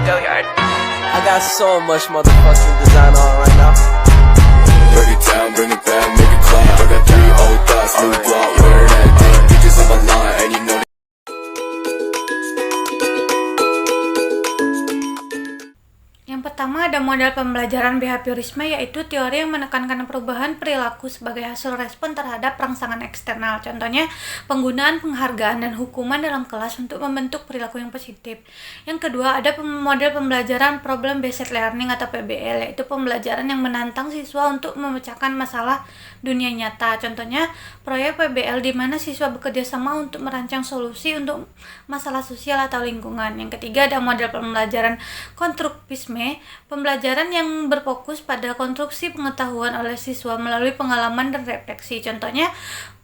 I got so much motherfucking design on right now. Break it down, bring it back, make it clap. I got 3 old thoughts, new block, wear that thing. Bitches on my line, and you know. Yang pertama ada model pembelajaran behaviorisme, yaitu teori yang menekankan perubahan perilaku sebagai hasil respon terhadap rangsangan eksternal. Contohnya, penggunaan penghargaan dan hukuman dalam kelas untuk membentuk perilaku yang positif. Yang kedua ada model pembelajaran problem based learning atau PBL, yaitu pembelajaran yang menantang siswa untuk memecahkan masalah dunia nyata. Contohnya, proyek PBL di mana siswa bekerja sama untuk merancang solusi untuk masalah sosial atau lingkungan. Yang ketiga ada model pembelajaran konstruktivisme, pembelajaran yang berfokus pada konstruksi pengetahuan oleh siswa melalui pengalaman dan refleksi. Contohnya,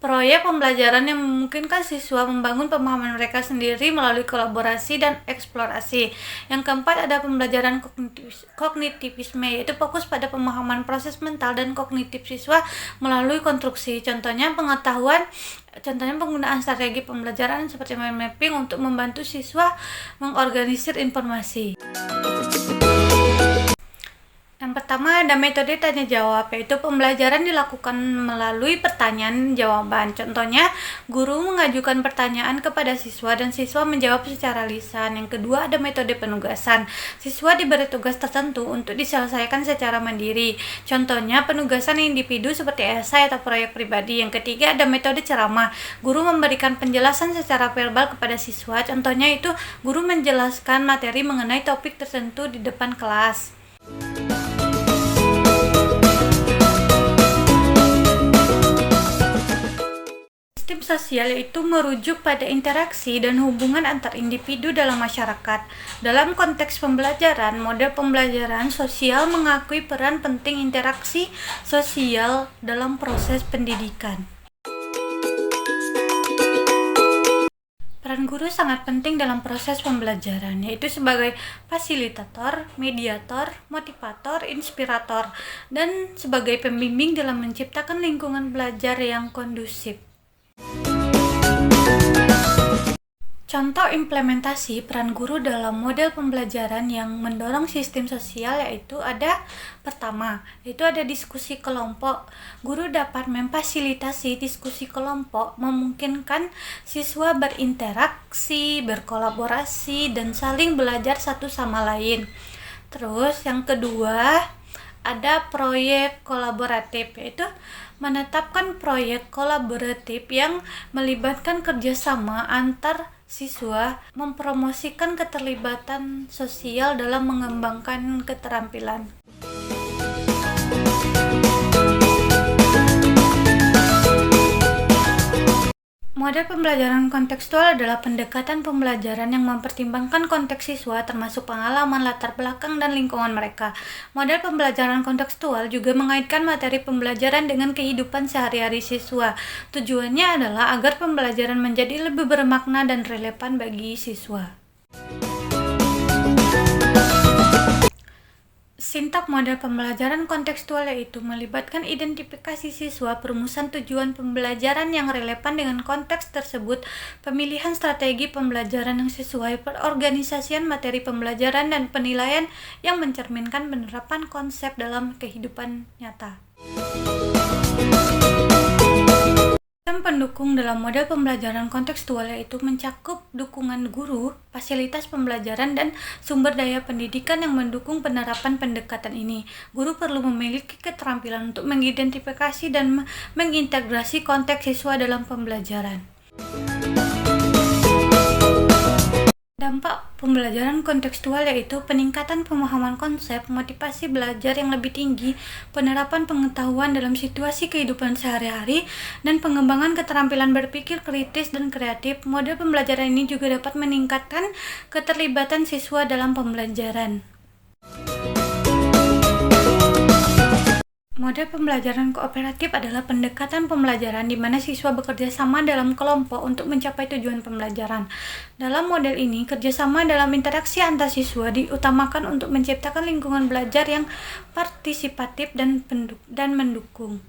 proyek pembelajaran yang memungkinkan siswa membangun pemahaman mereka sendiri melalui kolaborasi dan eksplorasi. Yang keempat ada pembelajaran kognitivisme, yaitu fokus pada pemahaman proses mental dan kognitif siswa melalui konstruksi. Contohnya penggunaan strategi pembelajaran seperti mind mapping untuk membantu siswa mengorganisir informasi. Yang pertama ada metode tanya jawab, yaitu pembelajaran dilakukan melalui pertanyaan jawaban. Contohnya, guru mengajukan pertanyaan kepada siswa dan siswa menjawab secara lisan. Yang kedua ada metode penugasan. Siswa diberi tugas tertentu untuk diselesaikan secara mandiri. Contohnya penugasan individu seperti esai atau proyek pribadi. Yang ketiga ada metode ceramah. Guru memberikan penjelasan secara verbal kepada siswa. Contohnya itu guru menjelaskan materi mengenai topik tertentu di depan kelas. Sistem sosial itu merujuk pada interaksi dan hubungan antar individu dalam masyarakat. Dalam konteks pembelajaran, model pembelajaran sosial mengakui peran penting interaksi sosial dalam proses pendidikan. Peran guru sangat penting dalam proses pembelajaran, yaitu sebagai fasilitator, mediator, motivator, inspirator, dan sebagai pembimbing dalam menciptakan lingkungan belajar yang kondusif. Contoh implementasi peran guru dalam model pembelajaran yang mendorong sistem sosial yaitu ada pertama, yaitu ada diskusi kelompok. Guru dapat memfasilitasi diskusi kelompok, memungkinkan siswa berinteraksi, berkolaborasi, dan saling belajar satu sama lain. Terus yang kedua, ada proyek kolaboratif, yaitu menetapkan proyek kolaboratif yang melibatkan kerjasama antar siswa, mempromosikan keterlibatan sosial dalam mengembangkan keterampilan. Model pembelajaran kontekstual adalah pendekatan pembelajaran yang mempertimbangkan konteks siswa termasuk pengalaman, latar belakang, dan lingkungan mereka. Model pembelajaran kontekstual juga mengaitkan materi pembelajaran dengan kehidupan sehari-hari siswa. Tujuannya adalah agar pembelajaran menjadi lebih bermakna dan relevan bagi siswa. Sintak model pembelajaran kontekstual yaitu melibatkan identifikasi siswa, perumusan tujuan pembelajaran yang relevan dengan konteks tersebut, pemilihan strategi pembelajaran yang sesuai, perorganisasian materi pembelajaran, dan penilaian yang mencerminkan penerapan konsep dalam kehidupan nyata. Sistem pendukung dalam model pembelajaran kontekstual yaitu mencakup dukungan guru, fasilitas pembelajaran, dan sumber daya pendidikan yang mendukung penerapan pendekatan ini. Guru perlu memiliki keterampilan untuk mengidentifikasi dan mengintegrasi konteks siswa dalam pembelajaran. Dampak pembelajaran kontekstual yaitu peningkatan pemahaman konsep, motivasi belajar yang lebih tinggi, penerapan pengetahuan dalam situasi kehidupan sehari-hari, dan pengembangan keterampilan berpikir kritis dan kreatif. Model pembelajaran ini juga dapat meningkatkan keterlibatan siswa dalam pembelajaran. Model pembelajaran kooperatif adalah pendekatan pembelajaran di mana siswa bekerja sama dalam kelompok untuk mencapai tujuan pembelajaran. Dalam model ini, kerjasama dalam interaksi antar siswa diutamakan untuk menciptakan lingkungan belajar yang partisipatif dan mendukung.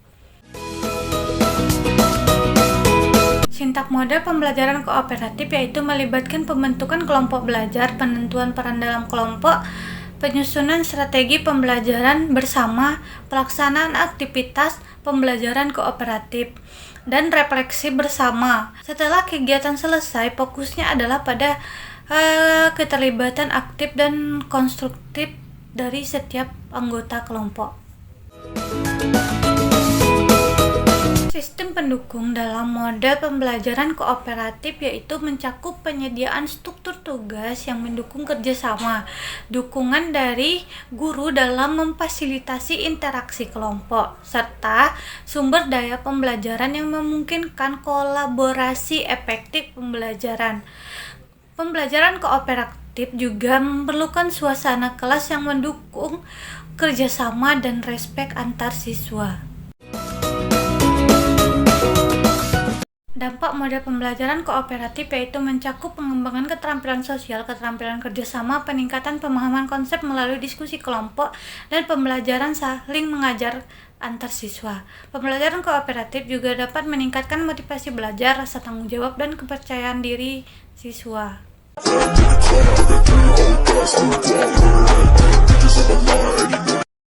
Sintak model pembelajaran kooperatif yaitu melibatkan pembentukan kelompok belajar, penentuan peran dalam kelompok, penyusunan strategi pembelajaran bersama, pelaksanaan aktivitas pembelajaran kooperatif, dan refleksi bersama. Setelah kegiatan selesai, fokusnya adalah pada keterlibatan aktif dan konstruktif dari setiap anggota kelompok. Sistem pendukung dalam model pembelajaran kooperatif yaitu mencakup penyediaan struktur tugas yang mendukung kerjasama, dukungan dari guru dalam memfasilitasi interaksi kelompok, serta sumber daya pembelajaran yang memungkinkan kolaborasi efektif pembelajaran. Pembelajaran kooperatif juga memerlukan suasana kelas yang mendukung kerjasama dan respek antar siswa. Dampak model pembelajaran kooperatif yaitu mencakup pengembangan keterampilan sosial, keterampilan kerjasama, peningkatan pemahaman konsep melalui diskusi kelompok, dan pembelajaran saling mengajar antar siswa. Pembelajaran kooperatif juga dapat meningkatkan motivasi belajar, rasa tanggung jawab, dan kepercayaan diri siswa.